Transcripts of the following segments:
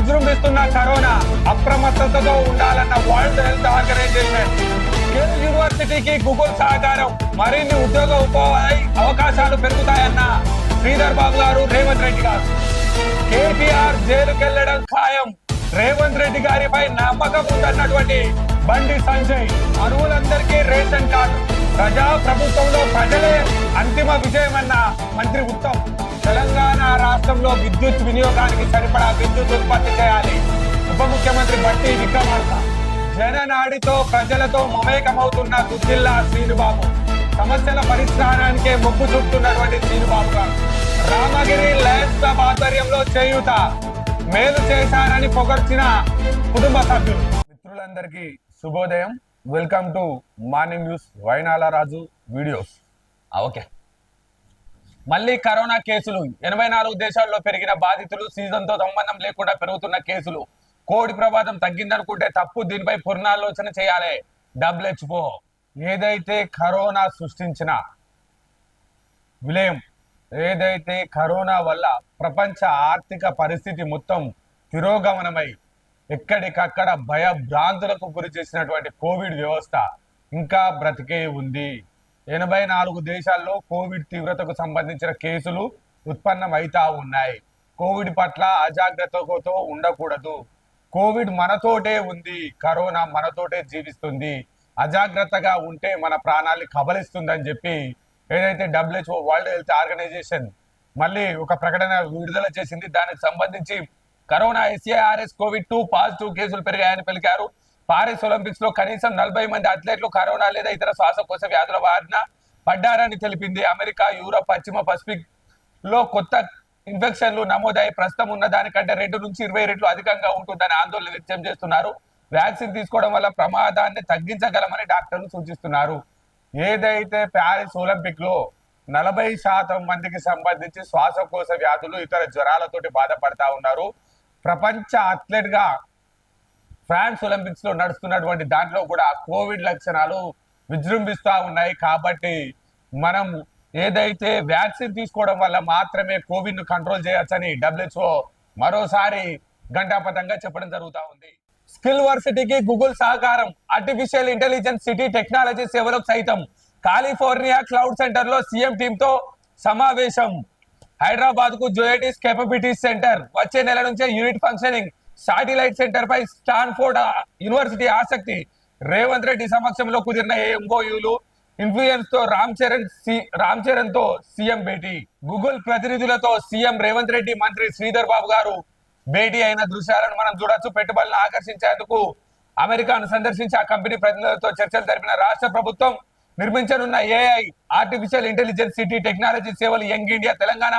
విజృంభిస్తున్న కరోనా అప్రమత్తతతో ఉండాలన్న world health organisation. Khel యూనివర్సిటీకి గూగుల్ సహకారం, మరిన్ని ఉద్యోగ ఉపాధి అవకాశాలు పెరుగుతాయన్న శ్రీధర్ బాబు గారు, రేవంత్ రెడ్డి గారు. కేటీఆర్ జైలుకెళ్లడం ఖాయం, రేవంత్ రెడ్డి గారిపై నమ్మకం ఉందన్నటువంటి బండి సంజయ్. అర్హులందరికీ రేషన్ కార్డు, ప్రజా ప్రభుత్వంలో ప్రజలే అంతిమ విజయమన్న మంత్రి ఉత్తమ్. తెలంగాణ రాష్ట్రంలో విద్యుత్ వినియోగానికి సరిపడా విద్యుత్ ఉత్పత్తి చేయాలి, ఉప ముఖ్యమంత్రి బట్టి విక్రమార్క. జననాడితో ప్రజలతో మమేకమవుతున్న దుద్దిల్లా శ్రీనుబాబు. సమస్యల పరిష్కారానికే మొగ్గు చూపుతున్నటువంటి శ్రీనుబాబు గారు. రామగిరి లయన్స్ క్లబ్ ఆధ్వర్యంలో చేయూత, మేలు చేశారని పొగర్చిన కుటుంబ సభ్యులు. మిత్రులందరికీ శుభోదయం. Welcome to morning news వైనాల Raju videos. Okay, మళ్ళీ కరోనా కేసులు. 84 దేశాల్లో పెరిగిన బాధితులు, సీజన్తో సంబంధం లేకుండా పెరుగుతున్న కేసులు. కోవిడ్ ప్రమాదం తగ్గిందనుకుంటే తప్పు, దీనిపై పునరాలోచన చేయాలి WHO. ఏదైతే కరోనా సృష్టించిన విలయం, ఏదైతే కరోనా వల్ల ప్రపంచ ఆర్థిక పరిస్థితి మొత్తం తిరోగమనమై ఎక్కడికక్కడ భయభ్రాంతులకు గురి చేసినటువంటి కోవిడ్ వ్యవస్థ ఇంకా బ్రతికే ఉంది. 84 దేశాల్లో కోవిడ్ తీవ్రతకు సంబంధించిన కేసులు ఉత్పన్నమైతా ఉన్నాయి. కోవిడ్ పట్ల అజాగ్రత్తతో ఉండకూడదు. కోవిడ్ మనతోటే ఉంది, కరోనా మనతోటే జీవిస్తుంది. అజాగ్రత్తగా ఉంటే మన ప్రాణాన్ని కబలిస్తుందని చెప్పి ఏదైతే WHO వరల్డ్ హెల్త్ ఆర్గనైజేషన్ మళ్ళీ ఒక ప్రకటన విడుదల చేసింది. దానికి సంబంధించి కరోనా SARS COVID-2 పాజిటివ్ కేసులు పెరిగాయని పలికారు. పారిస్ ఒలింపిక్స్ లో కనీసం 40 మంది అథ్లెట్లు కరోనా లేదా ఇతర శ్వాసకోశ వ్యాధుల బారిన పడ్డారని తెలిపింది. అమెరికా, యూరప్, పశ్చిమ పసిఫిక్ లో కొత్త ఇన్ఫెక్షన్లు నమోదై ప్రస్తుతం ఉన్న దానికంటే 2 నుంచి 20 రెట్లు అధికంగా ఉంటుందని ఆందోళన వ్యక్తం చేస్తున్నారు. వ్యాక్సిన్ తీసుకోవడం వల్ల ప్రమాదాన్ని తగ్గించగలమని డాక్టర్లు సూచిస్తున్నారు. ఏదైతే ప్యారిస్ ఒలింపిక్ లో 40% మందికి సంబంధించి శ్వాసకోశ వ్యాధులు, ఇతర జ్వరాలతోటి బాధపడతా ఉన్నారు. ప్రపంచ అథ్లెట్ గా ఫ్రాన్స్ ఒలింపిక్స్ లో నడుస్తున్నటువంటి దాంట్లో కూడా కోవిడ్ లక్షణాలు విజృంభిస్తా ఉన్నాయి. కాబట్టి మనం ఏదైతే వ్యాక్సిన్ తీసుకోవడం వల్ల మాత్రమే కోవిడ్ ను కంట్రోల్ చేయొచ్చని WHO మరోసారి ఘంటాపథంగా చెప్పడం జరుగుతూ ఉంది. స్కిల్ వర్సిటీకి గూగుల్ సహకారం, ఆర్టిఫిషియల్ ఇంటెలిజెన్స్ సిటీ టెక్నాలజీ సేవలకు సైతం. కాలిఫోర్నియా క్లౌడ్ సెంటర్ లో సీఎం టీమ్ తో సమావేశం. హైదరాబాద్ కు జోయటిస్ కేపబిలిటీస్ సెంటర్, వచ్చే నెల నుంచే యూనిట్ ఫంక్షనింగ్. శాటిలైట్ సెంటర్ పై స్టాన్ఫోర్డ్ యూనివర్సిటీ ఆసక్తి. రేవంత్ రెడ్డి సమక్షంలో కుదిరిన MOUలు. ఇన్ఫ్లుయెన్స్ తో రామ్ చరణ్ తో సీఎం భేటీ. గూగుల్ ప్రతినిధులతో సీఎం రేవంత్ రెడ్డి, మంత్రి శ్రీధర్ బాబు గారు భేటీ అయిన దృశ్యాలను మనం చూడొచ్చు. పెట్టుబడులను ఆకర్షించేందుకు అమెరికాను సందర్శించి ఆ కంపెనీ ప్రతినిధులతో చర్చలు జరిపిన రాష్ట్ర ప్రభుత్వం నిర్మించనున్న AI artificial intelligence city technology సేవలు young India Telangana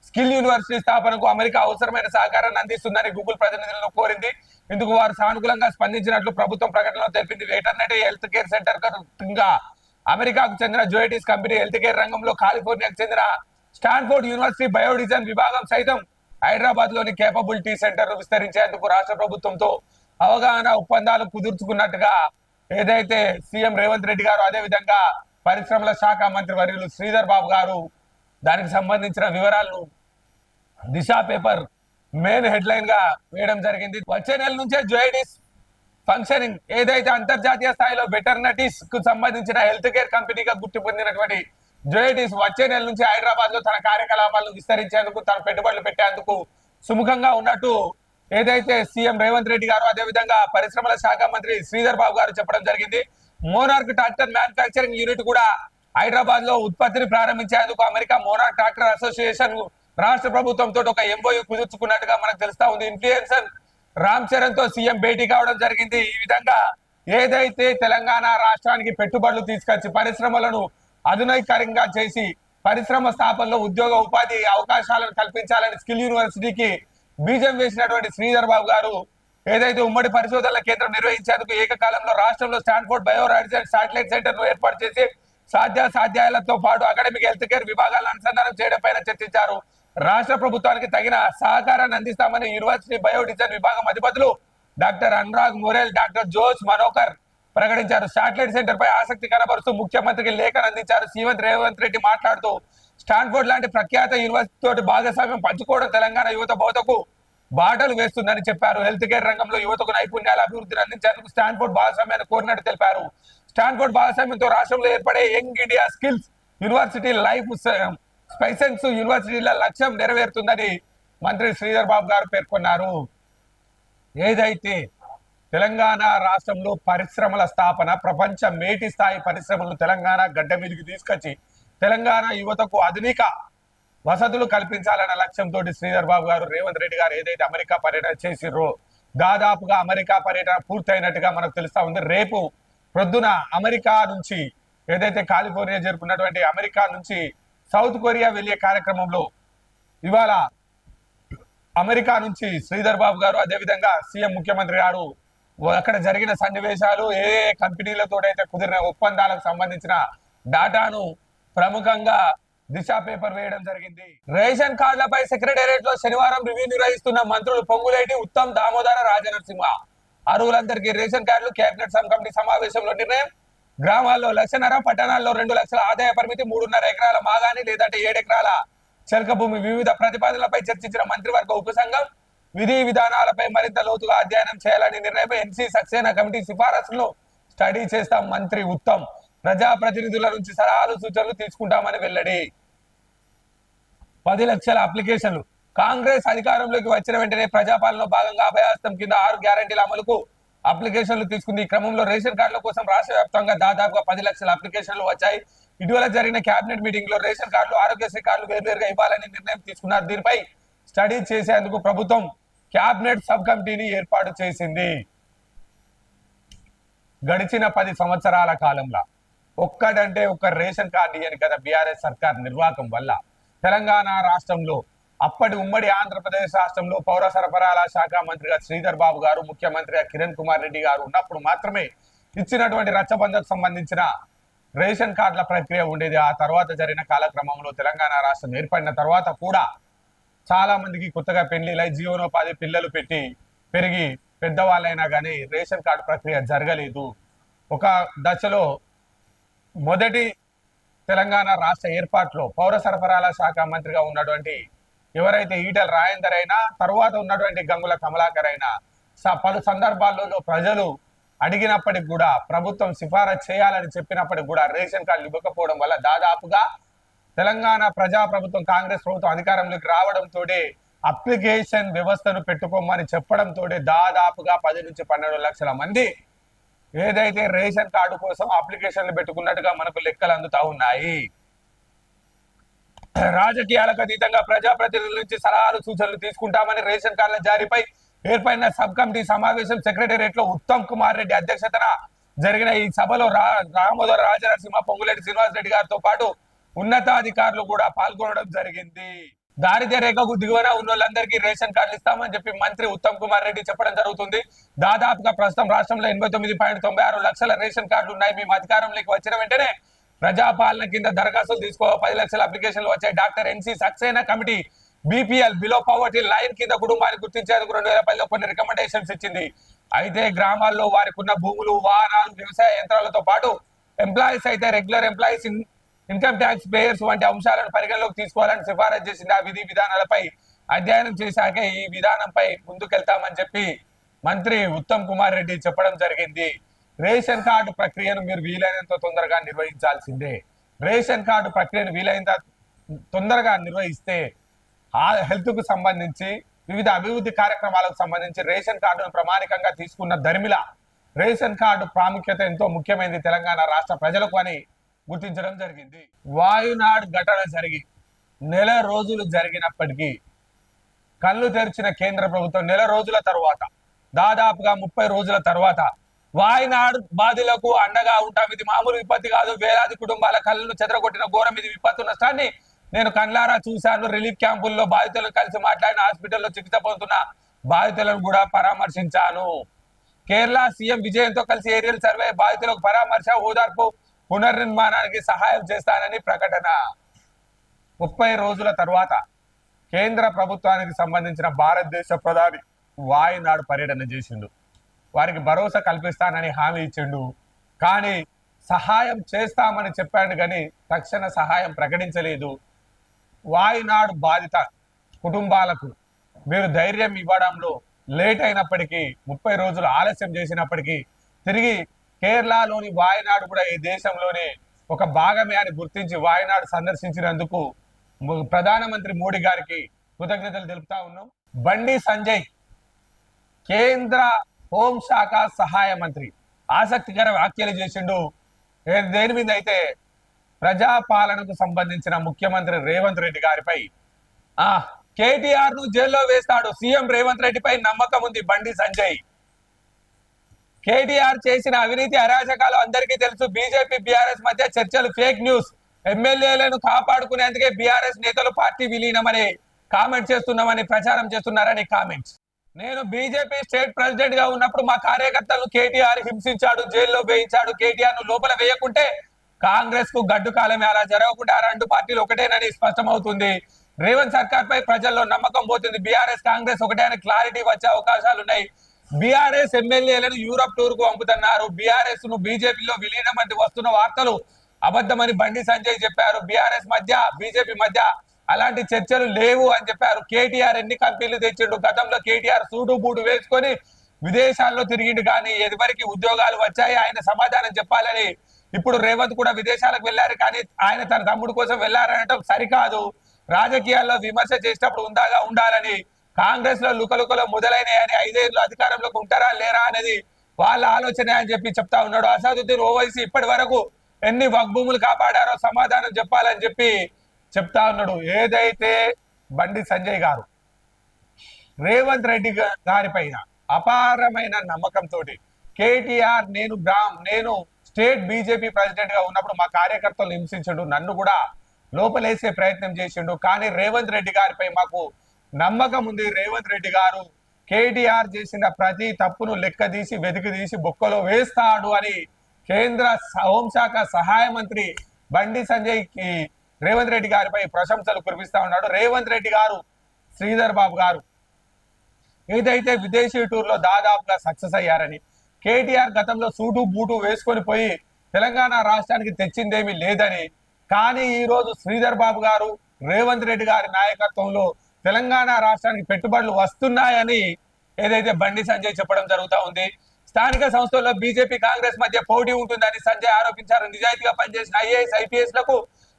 skill university స్థాపనకు అమెరికా అవసరమైన సహకారాన్ని అందిస్తుందని గూగుల్ ప్రతినిధులను కోరింది. ఇందుకు వారు సానుకూలంగా స్పందించినట్లు ప్రభుత్వం ప్రకటనలో తెలిపింది. వెటర్నరీ హెల్త్ కేర్ సెంటర్ గా అమెరికాకు చెందిన జోయటిస్ కంపెనీ హెల్త్ కేర్ రంగంలో కాలిఫోర్నియాకు చెందిన స్టాన్ఫోర్డ్ యూనివర్సిటీ బయోడిజైన్ విభాగం సైతం హైదరాబాద్ లోని కేపబిలిటీ సెంటర్ విస్తరించేందుకు రాష్ట్ర ప్రభుత్వంతో అవగాహన ఒప్పందాలు కుదుర్చుకున్నట్టుగా ఏదైతే సీఎం రేవంత్ రెడ్డి గారు, అదే విధంగా పరిశ్రమల శాఖ మంత్రి వర్యులు శ్రీధర్ బాబు గారు దానికి సంబంధించిన వివరాలను దిశ పేపర్ మెయిన్ హెడ్లైన్ గా వేయడం జరిగింది. వచ్చే నెల నుంచే జోయటిస్ ఫంక్షనింగ్. ఏదైతే అంతర్జాతీయ స్థాయిలో వెటర్నరీస్ కు సంబంధించిన హెల్త్ కేర్ కంపెనీగా గుర్తు పొందినటువంటి జోయటిస్ వచ్చే నెల నుంచి హైదరాబాద్ లో తన కార్యకలాపాలను విస్తరించేందుకు, తన పెట్టుబడులు పెట్టేందుకు సుముఖంగా ఉన్నట్టు ఏదైతే సీఎం రేవంత్ రెడ్డి గారు, అదే విధంగా పరిశ్రమల శాఖ మంత్రి శ్రీధర్ బాబు గారు చెప్పడం జరిగింది. మోనార్క్ ట్రాక్టర్ మ్యానుఫ్యాక్చరింగ్ యూనిట్ కూడా హైదరాబాద్ లో ఉత్పత్తిని ప్రారంభించేందుకు అమెరికా మోనార్క్ ట్రాక్టర్ అసోసియేషన్ రాష్ట్ర ప్రభుత్వంతో ఒక MOU కుదుర్చుకున్నట్టుగా మనకు తెలుస్తా ఉంది. ఇన్ఫ్లుయెన్సర్ రామ్ చరణ్ తో సీఎం భేటీ కావడం జరిగింది. ఈ విధంగా ఏదైతే తెలంగాణ రాష్ట్రానికి పెట్టుబడులు తీసుకొచ్చి పరిశ్రమలను ఆధునికరంగా చేసి పరిశ్రమ స్థాపనలో ఉద్యోగ ఉపాధి అవకాశాలను కల్పించాలని స్కిల్ యూనివర్సిటీకి బీజం వేసినటువంటి శ్రీధర్ బాబు గారు ఏదైతే ఉమ్మడి పరిశోధనల కేంద్రం నిర్వహించేందుకు ఏకకాలంలో రాష్ట్రంలో స్టాన్ఫోర్డ్ బయోరాడిజైన్ శాటిలైట్ సెంటర్ ను ఏర్పాటు చేసి సాధ్యాసాధ్యాలతో పాటు అకాడమిక్ హెల్త్ కేర్ విభాగాలను అనుసంధానం చేయడం పైన చర్చించారు. రాష్ట్ర ప్రభుత్వానికి తగిన సహకారాన్ని అందిస్తామని యూనివర్సిటీ బయోడిజైన్ విభాగం అధిపతులు doctor Anurag Mairal, doctor Josh Makower ప్రకటించారు. శాటిలైట్ సెంటర్ పై ఆసక్తి కనబరుస్తూ ముఖ్యమంత్రికి లేఖను అందించారు. సీఎం రేవంత్ రెడ్డి మాట్లాడుతూ స్టాన్ఫోర్డ్ లాంటి ప్రఖ్యాత యూనివర్సిటీ తోటి భాగస్వామ్యం పంచుకోవడం తెలంగాణ యువత భవితకు బాటలు వేస్తుందని చెప్పారు. హెల్త్ కేర్ రంగంలో యువతకు నైపుణ్యాల అభివృద్ధిని అందించేందుకు స్టాన్ఫోర్డ్ భాగస్వామ్యాన్ని కోరినట్టు తెలిపారు. స్టాన్ఫోర్డ్ భాగస్వామ్యంతో రాష్ట్రంలో ఏర్పడే young India skills university life sciences యూనివర్సిటీల లక్ష్యం నెరవేరుతుందని మంత్రి శ్రీధర్ బాబు గారు పేర్కొన్నారు. ఏదైతే తెలంగాణ రాష్ట్రంలో పరిశ్రమల స్థాపన, ప్రపంచ మేటి స్థాయి పరిశ్రమలను తెలంగాణ గడ్డ మీదకి తీసుకొచ్చి తెలంగాణ యువతకు ఆధునిక వసతులు కల్పించాలన్న లక్ష్యంతో శ్రీధర్ బాబు గారు, రేవంత్ రెడ్డి గారు ఏదైతే అమెరికా పర్యటన చేసిర్రో దాదాపుగా అమెరికా పర్యటన పూర్తయినట్టుగా మనకు తెలుస్తా ఉంది. రేపు ప్రొద్దున అమెరికా నుంచి ఏదైతే కాలిఫోర్నియా జరుపుకున్నటువంటి అమెరికా నుంచి సౌత్ కొరియా వెళ్ళే కార్యక్రమంలో ఇవాళ అమెరికా నుంచి శ్రీధర్ బాబు గారు, అదేవిధంగా సీఎం ముఖ్యమంత్రి గారు అక్కడ జరిగిన సన్నివేశాలు, ఏ కంపెనీలతోటైతే కుదిరిన ఒప్పందాలకు సంబంధించిన డాటాను ప్రముఖంగా దిశ పేపర్ వేయడం జరిగింది. రేషన్ కార్డులపై సెక్రటేరియట్ లో శనివారం రివ్యూ నిర్వహిస్తున్న మంత్రులు పొంగులేటి, ఉత్తమ్, దామోదర రాజనరసింహ. అర్హులందరికీ రేషన్ కార్డులు. కేబినెట్ సబ్ కమిటీ సమావేశంలో నిర్ణయం. గ్రామాల్లో 1,5,00,000, పట్టణాల్లో 2 లక్షల ఆదాయ పరిమితి, 3.5 ఎకరాల మాగాని లేదంటే 7 ఎకరాల చెలక భూమి. వివిధ ప్రతిపాదనలపై చర్చించిన మంత్రివర్గ ఉపసంఘం విధి విధానాలపై మరింత లోతుగా అధ్యయనం చేయాలని నిర్ణయం. ఎన్సీ సక్సేనా కమిటీ సిఫారసులను స్టడీ చేస్తాం. మంత్రి ఉత్తమ్. ప్రజాప్రతినిధుల నుంచి సలహాలు సూచనలు తీసుకుంటామని వెల్లడి. 10 లక్షల అప్లికేషన్లు. కాంగ్రెస్ అధికారంలోకి వచ్చిన వెంటనే ప్రజాపాలనలో భాగంగా అభయహస్తం కింద 6 గ్యారంటీల అమలుకు అప్లికేషన్లు తీసుకుంది. ఈ క్రమంలో రేషన్ కార్డుల కోసం రాష్ట్ర వ్యాప్తంగా దాదాపుగా 10 లక్షల అప్లికేషన్లు వచ్చాయి. ఇటీవల జరిగిన కేబినెట్ మీటింగ్ లో రేషన్ కార్డులు, ఆరోగ్యశ్రీ కార్డులు వేర్వేరుగా ఇవ్వాలని నిర్ణయం తీసుకున్నారు. దీనిపై స్టడీ చేసేందుకు ప్రభుత్వం కేబినెట్ సబ్ కమిటీని ఏర్పాటు చేసింది. గడిచిన 10 సంవత్సరాల కాలంలో ఒక్కడంటే ఒక్క రేషన్ కార్డు ఇయ్యని కదా బీఆర్ఎస్ సర్కార్ నిర్వాహకం వల్ల తెలంగాణ రాష్ట్రంలో, అప్పటి ఉమ్మడి ఆంధ్రప్రదేశ్ రాష్ట్రంలో పౌర సరఫరాల శాఖ మంత్రిగా శ్రీధర్ బాబు గారు, ముఖ్యమంత్రిగా కిరణ్ కుమార్ రెడ్డి గారు ఉన్నప్పుడు మాత్రమే ఇచ్చినటువంటి రచ్చబంధకు సంబంధించిన రేషన్ కార్డుల ప్రక్రియ ఉండేది. ఆ తర్వాత జరిగిన కాలక్రమంలో తెలంగాణ రాష్ట్రం ఏర్పడిన తర్వాత కూడా చాలా మందికి కొత్తగా పెళ్లిలై జీవనోపాధి పిల్లలు పెరిగి పెద్దవాళ్ళైనా కానీ రేషన్ కార్డు ప్రక్రియ జరగలేదు. ఒక దశలో మొదటి తెలంగాణ రాష్ట్ర ఏర్పాటులో పౌర సరఫరాల శాఖ మంత్రిగా ఉన్నటువంటి ఎవరైతే ఈటెల రాజేందర్ అయినా, తర్వాత ఉన్నటువంటి గంగుల కమలాకర్ అయినా పలు సందర్భాల్లో ప్రజలు అడిగినప్పటికి కూడా, ప్రభుత్వం సిఫారసు చేయాలని చెప్పినప్పటికి కూడా రేషన్ కార్డులు ఇవ్వకపోవడం వల్ల దాదాపుగా తెలంగాణ ప్రజాప్రభుత్వం కాంగ్రెస్ ప్రభుత్వం అధికారంలోకి రావడంతో అప్లికేషన్ వ్యవస్థను పెట్టుకోమని చెప్పడంతో దాదాపుగా 10 నుంచి 12 లక్షల మంది ఏదైతే రేషన్ కార్డు కోసం అప్లికేషన్లు పెట్టుకున్నట్టుగా మనకు లెక్కలు అందుతా ఉన్నాయి. రాజకీయాలకు అతీతంగా ప్రజాప్రతినిధుల నుంచి సలహాలు సూచనలు తీసుకుంటామని రేషన్ కార్డుల జారీపై ఏర్పడిన సబ్ కమిటీ సమావేశం సెక్రటేరియట్ లో ఉత్తమ్ కుమార్ రెడ్డి అధ్యక్షతన జరిగిన ఈ సభలో దామోదర రాజనరసింహ, పొంగులేటి శ్రీనివాస్ రెడ్డి గారితో పాటు ఉన్నతాధికారులు కూడా పాల్గొనడం జరిగింది. దారిద్ర్య రేఖకు దిగువన ఉన్న వాళ్ళందరికీ రేషన్ కార్డులు ఇస్తామని చెప్పి మంత్రి ఉత్తమ్ కుమార్ రెడ్డి చెప్పడం జరుగుతుంది. దాదాపుగా ప్రస్తుతం రాష్ట్రంలో 89.96 లక్షల రేషన్ కార్డులు ఉన్నాయి. మేము అధికారంలోకి వచ్చిన వెంటనే ప్రజాపాలన కింద దరఖాస్తులు తీసుకో 10 లక్షల అప్లికేషన్లు వచ్చాయి. Doctor NC Saxena committee BPL below poverty line కింద కుటుంబాన్ని గుర్తించేందుకు 2010లో కొన్ని రికమెండేషన్స్ ఇచ్చింది. అయితే గ్రామాల్లో వారికి ఉన్న భూములు, వాహనాలు, వ్యవసాయ యంత్రాలతో పాటు ఎంప్లాయీస్ అయితే regular employees, income tax payers వంటి అంశాలను పరిగణలోకి తీసుకోవాలని సిఫారసు చేసింది. ఆ విధి విధానాలపై అధ్యయనం చేశాక ఈ విధానంపై ముందుకెళ్తామని చెప్పి మంత్రి ఉత్తమ్ కుమార్ రెడ్డి చెప్పడం జరిగింది. రేషన్ కార్డు ప్రక్రియను మీరు వీలైనంత తొందరగా నిర్వహించాల్సిందే. రేషన్ కార్డు ప్రక్రియను వీలైనంత తొందరగా నిర్వహిస్తే ఆ హెల్త్ కు సంబంధించి వివిధ అభివృద్ధి కార్యక్రమాలకు సంబంధించి రేషన్ కార్డును ప్రామాణికంగా తీసుకున్న ధర్మిల రేషన్ కార్డు ప్రాముఖ్యత ఎంతో ముఖ్యమైనది తెలంగాణ రాష్ట్ర ప్రజలకు అని గుర్తించడం జరిగింది. వాయునాడ్ ఘటన జరిగి నెల రోజులు జరిగినప్పటికీ కళ్ళు తెరిచిన కేంద్ర ప్రభుత్వం నెల రోజుల తర్వాత, దాదాపుగా 30 రోజుల తర్వాత వాయునాడ్ బాధితులకు అండగా ఉంటాం. ఇది మామూలు విపత్తి కాదు. వేలాది కుటుంబాల కళ్ళను చెదరగొట్టిన ఘోరం ఇది. విపత్తు నష్టాన్ని నేను కళ్ళారా చూశాను. రిలీఫ్ క్యాంపుల్లో బాధితులను కలిసి మాట్లాడిన, హాస్పిటల్లో చికిత్స పొందుతున్న బాధితులను కూడా పరామర్శించాను. కేరళ సీఎం విజయంతో కలిసి ఏరియల్ సర్వే, బాధితులకు పరామర్శ, ఓదార్పు, పునర్నిర్మాణానికి సహాయం చేస్తానని ప్రకటన. 30 రోజుల తర్వాత కేంద్ర ప్రభుత్వానికి సంబంధించిన భారతదేశ ప్రధాని వాయునాడు పర్యటన చేసిండు. వారికి భరోసా కల్పిస్తానని హామీ ఇచ్చిండు. కానీ సహాయం చేస్తామని చెప్పాడు కానీ తక్షణ సహాయం ప్రకటించలేదు. వాయునాడు బాధిత కుటుంబాలకు మీరు ధైర్యం ఇవ్వడంలో లేట్ అయినప్పటికీ 30 రోజులు ఆలస్యం చేసినప్పటికీ తిరిగి కేరళలోని వాయనాడు కూడా ఈ దేశంలోనే ఒక భాగమే అని గుర్తించి వాయనాడు సందర్శించినందుకు ప్రధానమంత్రి మోడీ గారికి కృతజ్ఞతలు తెలుపుతా ఉన్నాం. బండి సంజయ్ కేంద్ర హోంశాఖ సహాయ మంత్రి ఆసక్తికర వ్యాఖ్యలు చేసిండు. దేని మీద అయితే ప్రజాపాలనకు సంబంధించిన ముఖ్యమంత్రి రేవంత్ రెడ్డి గారిపై కేటీఆర్ ను జైల్లో వేస్తాడు సీఎం రేవంత్ రెడ్డిపై నమ్మకం ఉంది బండి సంజయ్. కేటీఆర్ చేసిన అవినీతి అరాచకాలు అందరికీ తెలుసు. బీజేపీ బీఆర్ఎస్ మధ్య చర్చలు ఫేక్ న్యూస్. ఎమ్మెల్యేలను కాపాడుకునేందుకే బీఆర్ఎస్ నేతలు పార్టీ విలీనమని కామెంట్ చేస్తున్నామని ప్రచారం చేస్తున్నారని కామెంట్స్. నేను బీజేపీ స్టేట్ ప్రెసిడెంట్ గా ఉన్నప్పుడు మా కార్యకర్తలను కేటీఆర్ హింసించాడు, జైల్లో వేయించాడు. కేటీఆర్ ను లోపల వేయకుంటే కాంగ్రెస్ కు గడ్డు కాలమే. అలా జరగకుండా రెండు పార్టీలు ఒకటేనని స్పష్టమవుతుంది. రేవంత్ సర్కార్ పై ప్రజల్లో నమ్మకం పోతుంది. బీఆర్ఎస్ కాంగ్రెస్ ఒకటే అని క్లారిటీ వచ్చే అవకాశాలున్నాయి. బీఆర్ఎస్ ఎమ్మెల్యేలను యూరప్ టూర్ కు పంపుతున్నారు. బీఆర్ఎస్ ను బీజేపీలో విలీనం అంటే వస్తున్న వార్తలు అబద్ధమని బండి సంజయ్ చెప్పారు. బీఆర్ఎస్ మధ్య బీజేపీ మధ్య అలాంటి చర్చలు లేవు అని చెప్పారు. కేటీఆర్ ఎన్ని కంపెనీలు తెచ్చిండు. గతంలో కేటీఆర్ సూటు బూటు వేసుకొని విదేశాల్లో తిరిగిండు, కానీ ఎవరికి ఉద్యోగాలు వచ్చాయి ఆయన సమాధానం చెప్పాలని. ఇప్పుడు రేవంత్ కూడా విదేశాలకు వెళ్ళారు, కానీ ఆయన తన తమ్ముడు కోసం వెళ్ళారనటం సరికాదు. రాజకీయాల్లో విమర్శ చేసేటప్పుడు ఉందాగా ఉండాలని, కాంగ్రెస్ లో లుకలుకలో మొదలైనయని 5 ఏళ్ళు అధికారంలోకి ఉంటారా లేరా అనేది వాళ్ళ ఆలోచన అని చెప్పి చెప్తా ఉన్నాడు. అసదుద్దీన్ ఓవైసీ ఇప్పటి వరకు ఎన్ని వగ్భూములు కాపాడారో సమాధానం చెప్పాలని చెప్పి చెప్తా ఉన్నాడు. ఏదైతే బండి సంజయ్ గారు రేవంత్ రెడ్డి గారి పైన అపారమైన నమ్మకంతో కేటీఆర్ నేను స్టేట్ బీజేపీ ప్రెసిడెంట్ గా ఉన్నప్పుడు మా కార్యకర్తలు హింసించండు, నన్ను కూడా లోపలేసే ప్రయత్నం చేసిండు, కానీ రేవంత్ రెడ్డి గారిపై మాకు నమ్మకం ఉంది. రేవంత్ రెడ్డి గారు కేటీఆర్ చేసిన ప్రతి తప్పును లెక్కదీసి వెతికిదీసి బొక్కలో వేస్తాడు అని కేంద్ర హోంశాఖ సహాయ మంత్రి బండి సంజయ్ కి రేవంత్ రెడ్డి గారిపై ప్రశంసలు కురిపిస్తా ఉన్నాడు. రేవంత్ రెడ్డి గారు శ్రీధర్ బాబు గారు ఏదైతే విదేశీ టూర్ లో దాదాపుగా సక్సెస్ అయ్యారని, కేటీఆర్ గతంలో సూటు బూటు వేసుకొని పోయి తెలంగాణ రాష్ట్రానికి తెచ్చిందేమీ లేదని, కానీ ఈ రోజు శ్రీధర్ బాబు గారు రేవంత్ రెడ్డి గారి నాయకత్వంలో తెలంగాణ రాష్ట్రానికి పెట్టుబడులు వస్తున్నాయని ఏదైతే బండి సంజయ్ చెప్పడం జరుగుతూ ఉంది. స్థానిక సంస్థల్లో బీజేపీ కాంగ్రెస్ మధ్య పోటీ ఉంటుందని సంజయ్ ఆరోపించారు. నిజాయితీగా పనిచేసిన ఐఏఎస్ ఐపీఎస్ లకు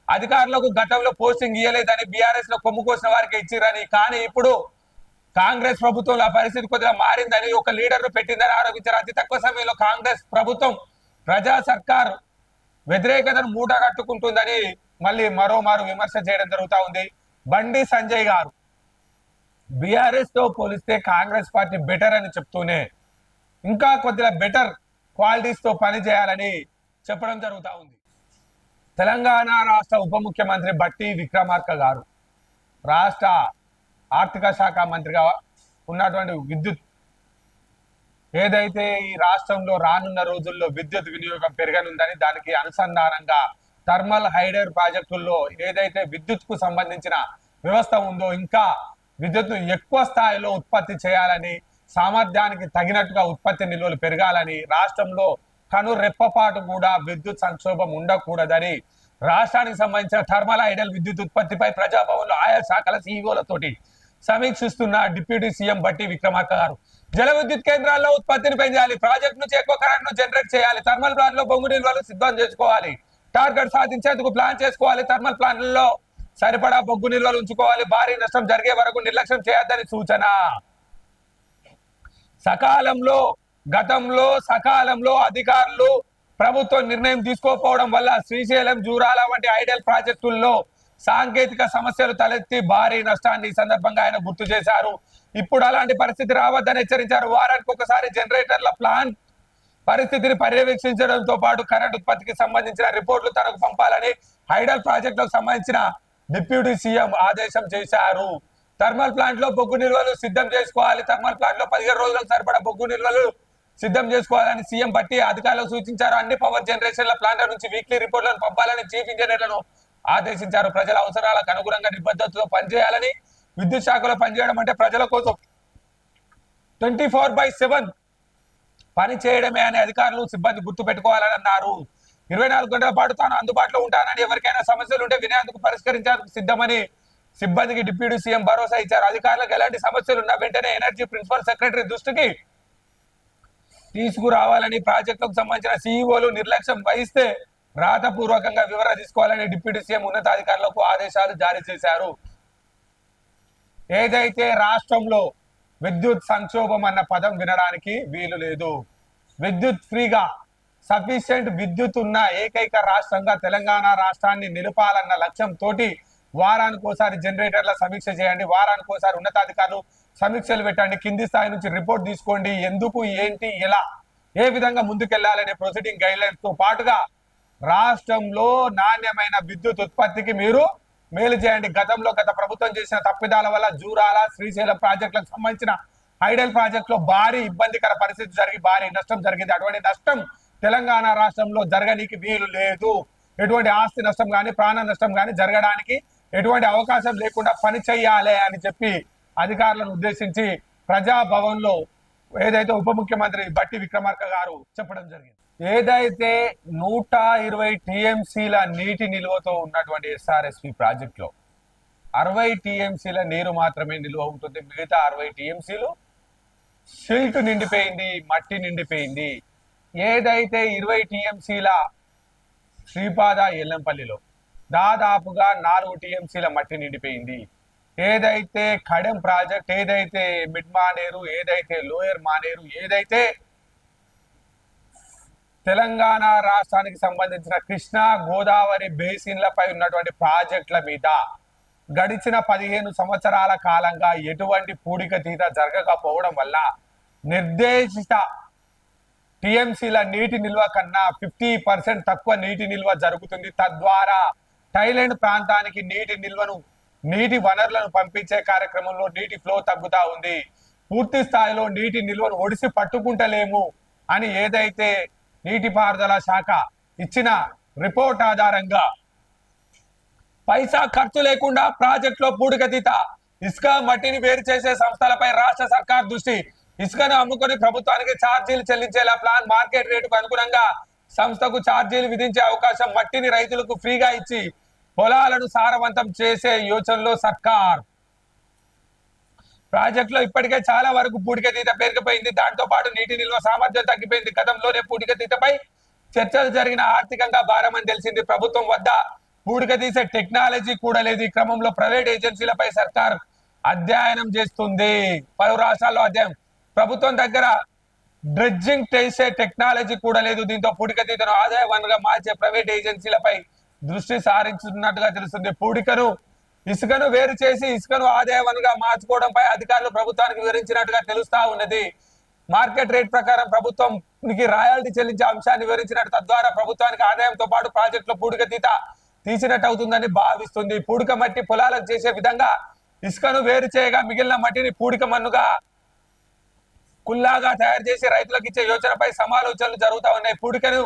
అధికారులకు గతంలో పోస్టింగ్ ఇవ్వలేదని, బీఆర్ఎస్ లో కొమ్ము కోసిన వారికి ఇచ్చిరని, కానీ ఇప్పుడు కాంగ్రెస్ ప్రభుత్వంలో ఆ పరిస్థితి కొద్దిగా మారిందని, ఒక లీడర్ ను పెట్టిందని ఆరోపించారు. అతి తక్కువ సమయంలో కాంగ్రెస్ ప్రభుత్వం ప్రజా సర్కార్ వ్యతిరేకతను మూట కట్టుకుంటుందని మళ్ళీ మరోమారు విమర్శ చేయడం జరుగుతూ ఉంది. బండి సంజయ్ గారు బీఆర్ఎస్ తో పోలిస్తే కాంగ్రెస్ పార్టీ బెటర్ అని చెప్తూనే ఇంకా కొద్దిగా బెటర్ క్వాలిటీస్ తో పని చేయాలని చెప్పడం జరుగుతూ ఉంది. తెలంగాణ రాష్ట్ర ఉప ముఖ్యమంత్రి బట్టి విక్రమార్క గారు రాష్ట్ర ఆర్థిక శాఖ మంత్రిగా ఉన్నటువంటి విద్యుత్ ఏదైతే ఈ రాష్ట్రంలో రానున్న రోజుల్లో విద్యుత్ వినియోగం పెరగనుందని, దానికి అనుసంధానంగా థర్మల్ హైడర్ ప్రాజెక్టుల్లో ఏదైతే విద్యుత్ కు సంబంధించిన వ్యవస్థ ఉందో ఇంకా విద్యుత్ను ఎక్కువ స్థాయిలో ఉత్పత్తి చేయాలని, సామర్థ్యానికి తగినట్టుగా ఉత్పత్తి నిల్వలు పెరగాలని, రాష్ట్రంలో కను రెప్పపాటు కూడా విద్యుత్ సంక్షోభం ఉండకూడదని రాష్ట్రానికి సంబంధించిన థర్మల్ హైడల్ విద్యుత్ ఉత్పత్తిపై ప్రజాభవన్లో ఆయా శాఖల సీఈఓలతోటి సమీక్షిస్తున్న డిప్యూటీ సీఎం బట్టి విక్రమార్క గారు జల విద్యుత్ కేంద్రాల్లో ఉత్పత్తిని పెంచాలి, ప్రాజెక్ట్ నుంచి ఎక్కువ కరెంట్ ను జనరేట్ చేయాలి, థర్మల్ ప్లాంట్ లో బొంగు నిల్వలు సిద్ధం చేసుకోవాలి, టార్గెట్ సాధించేందుకు ప్లాన్ చేసుకోవాలి, థర్మల్ ప్లాంట్లలో సరిపడా బొగ్గు నిల్వలు ఉంచుకోవాలి, భారీ నష్టం జరిగే వరకు నిర్లక్ష్యం చేయొద్దని సూచన. గతంలో సకాలంలో అధికారులు ప్రభుత్వం నిర్ణయం తీసుకోకపోవడం వల్ల శ్రీశైలం, జూరాల వంటి ఐడల్ ప్రాజెక్టుల్లో సాంకేతిక సమస్యలు తలెత్తి భారీ నష్టాన్ని ఈ సందర్భంగా ఆయన గుర్తు చేశారు. ఇప్పుడు అలాంటి పరిస్థితి రావద్దని హెచ్చరించారు. వారానికి ఒకసారి జనరేటర్ల ప్లాంట్ పరిస్థితిని పర్యవేక్షించడంతో పాటు కరెంట్ ఉత్పత్తికి సంబంధించిన రిపోర్టులు తనకు పంపాలని హైడల్ ప్రాజెక్టులకు సంబంధించిన డిప్యూటీ సీఎం ఆదేశం చేశారు. థర్మల్ ప్లాంట్ లో బొగ్గు నిల్వలు సిద్ధం చేసుకోవాలి, థర్మల్ ప్లాంట్ లో 15 రోజులకు సరిపడా బొగ్గు నిల్వలు సిద్ధం చేసుకోవాలని సీఎం బట్టి అధికారులకు సూచించారు. అన్ని పవర్ జనరేషన్ల ప్లాంట్ల నుంచి వీక్లీ రిపోర్టులను పంపాలని చీఫ్ ఇంజనీర్లను ఆదేశించారు. ప్రజల అవసరాలకు అనుగుణంగా నిబద్ధతతో పనిచేయాలని, విద్యుత్ శాఖలో పనిచేయడం అంటే ప్రజల కోసం 24/7 పని చేయడమే అని అధికారులు సిబ్బంది గుర్తు పెట్టుకోవాలని అన్నారు. 24 గంటల పాటు తాను అందుబాటులో ఉంటానని, ఎవరికైనా సమస్యలు ఉంటే వినేందుకు పరిష్కరించేందుకు సిద్ధమని సిబ్బందికి డిప్యూటీ సీఎం భరోసా ఇచ్చారు. అధికారులకు ఎలాంటి సమస్యలు ఉన్నా వెంటనే ఎనర్జీ ప్రిన్సిపల్ సెక్రటరీ దృష్టికి తీసుకురావాలని, ప్రాజెక్టులకు సంబంధించిన సీఈఓలు నిర్లక్ష్యం వహిస్తే రాతపూర్వకంగా వివరణ తీసుకోవాలని డిప్యూటీ సీఎం ఉన్నతాధికారులకు ఆదేశాలు జారీ చేశారు. ఏదైతే రాష్ట్రంలో విద్యుత్ సంక్షోభం అన్న పదం వినడానికి వీలు లేదు. విద్యుత్ ఫ్రీగా సఫిషియెంట్ విద్యుత్ ఉన్న ఏకైక రాష్ట్రంగా తెలంగాణ రాష్ట్రాన్ని నిలపాలన్న లక్ష్యంతో వారానికి ఒకసారి జనరేటర్ల సమీక్ష చేయండి, వారానికి ఒకసారి ఉన్నతాధికారులు సమీక్షలు పెట్టండి, కింది స్థాయి నుంచి రిపోర్ట్ తీసుకోండి, ఎందుకు, ఏంటి, ఎలా, ఏ విధంగా ముందుకెళ్లాలనే ప్రొసీడింగ్ గైడ్లైన్స్ తో పాటుగా రాష్ట్రంలో నాణ్యమైన విద్యుత్ ఉత్పత్తికి మీరు మేలు చేయండి. గత ప్రభుత్వం చేసిన తప్పిదాల వల్ల జూరాల, శ్రీశైలం ప్రాజెక్టులకు సంబంధించిన ఐడల్ ప్రాజెక్ట్ లో భారీ ఇబ్బందికర పరిస్థితి జరిగి భారీ నష్టం జరిగింది. అటువంటి నష్టం తెలంగాణ రాష్ట్రంలో జరగడానికి వీలు లేదు. ఎటువంటి ఆస్తి నష్టం కానీ ప్రాణ నష్టం కానీ జరగడానికి ఎటువంటి అవకాశం లేకుండా పని చేయాలి అని చెప్పి అధికారులను ఉద్దేశించి ప్రజాభవన్ లో ఏదైతే ఉప ముఖ్యమంత్రి బట్టి విక్రమార్క గారు చెప్పడం జరిగింది. ఏదైతే 120 టీఎంసీల నీటి నిల్వతో ఉన్నటువంటి ఎస్ఆర్ఎస్పి ప్రాజెక్ట్ లో 60 టీఎంసీల నీరు మాత్రమే నిల్వ ఉంటుంది. మిగతా 60 టీఎంసీలు సిల్ట్ నిండిపోయింది, మట్టి నిండిపోయింది. ఏదైతే 20 టీఎంసీల శ్రీపాద ఎల్లంపల్లిలో దాదాపుగా 4 టీఎంసీల మట్టి నిండిపోయింది. ఏదైతే ఖడెం ప్రాజెక్ట్, ఏదైతే మిడ్ మానేరు, ఏదైతే లోయర్ మానేరు, ఏదైతే తెలంగాణ రాష్ట్రానికి సంబంధించిన కృష్ణా గోదావరి బేసిన్లపై ఉన్నటువంటి ప్రాజెక్టుల మీద గడిచిన 15 సంవత్సరాల కాలంగా ఎటువంటి పూడికతీత జరగకపోవడం వల్ల నిర్దేశిత టీఎంసీల నీటి నిల్వ కన్నా 50% తక్కువ నీటి నిల్వ జరుగుతుంది. తద్వారా థాయిలాండ్ ప్రాంతానికి నీటి వనరులను పంపించే కార్యక్రమంలో నీటి ఫ్లో తగ్గుతా ఉంది. పూర్తి స్థాయిలో నీటి నిల్వను ఒడిసి పట్టుకుంటలేము అని ఏదైతే నీటిపారుదల శాఖ ఇచ్చిన రిపోర్ట్ ఆధారంగా పైసా ఖర్చు లేకుండా ప్రాజెక్టులో పూడికతీత ఇసుక మట్టిని వేరు చేసే సంస్థలపై రాష్ట్ర సర్కార్ దృష్టి. ఇసుకను అమ్ముకొని ప్రభుత్వానికి ఛార్జీలు చెల్లించేలా ప్లాన్, మార్కెట్ రేటుకు అనుగుణంగా సంస్థకు ఛార్జీలు విధించే అవకాశం, మట్టిని రైతులకు ఫ్రీగా ఇచ్చి పొలాలను సారవంతం చేసే యోచనలో సర్కార్. ప్రాజెక్టులో ఇప్పటికే చాలా వరకు పూడికతీత పెరిగిపోయింది. దాంతో పాటు నీటి నిల్వ సామర్థ్యం తగ్గిపోయింది. గతంలోనే పూడికతీతపై చర్చలు జరిగిన ఆర్థికంగా భారం అని తెలిసింది. ప్రభుత్వం వద్ద పూడిక తీసే టెక్నాలజీ కూడా లేదు. ఈ క్రమంలో ప్రైవేట్ ఏజెన్సీలపై సర్కార్ అధ్యయనం చేస్తుంది. పలు రాష్ట్రాల్లో అధ్యయనం. ప్రభుత్వం దగ్గర డ్రెడ్జింగ్ చేసే టెక్నాలజీ కూడా లేదు. దీంతో పూడికతీతను ఆదాయ వనరుగా మార్చే ప్రైవేట్ ఏజెన్సీలపై దృష్టి సారించున్నట్టుగా తెలుస్తుంది. ఇసుకను వేరు చేసి ఇసుకను ఆదాయ వనరుగా మార్చుకోవడంపై అధికారులు ప్రభుత్వానికి వివరించినట్టుగా తెలుస్తా ఉన్నది. మార్కెట్ రేట్ ప్రకారం ప్రభుత్వానికి రాయల్టీ చెల్లించే అంశాన్ని వివరించినట్టు, తద్వారా ప్రభుత్వానికి ఆదాయంతో పాటు ప్రాజెక్టులో పూడికతీత తీసినట్టు అవుతుందని భావిస్తుంది. పూడిక మట్టి పొలాలకు చేసే విధంగా ఇసుకను వేరు చేయగా మిగిలిన మట్టిని పూడిక మన్నుగా కుల్లాగా తయారు చేసి రైతులకు ఇచ్చే యోచనపై సమాలోచనలు జరుగుతా ఉన్నాయి. పూడికను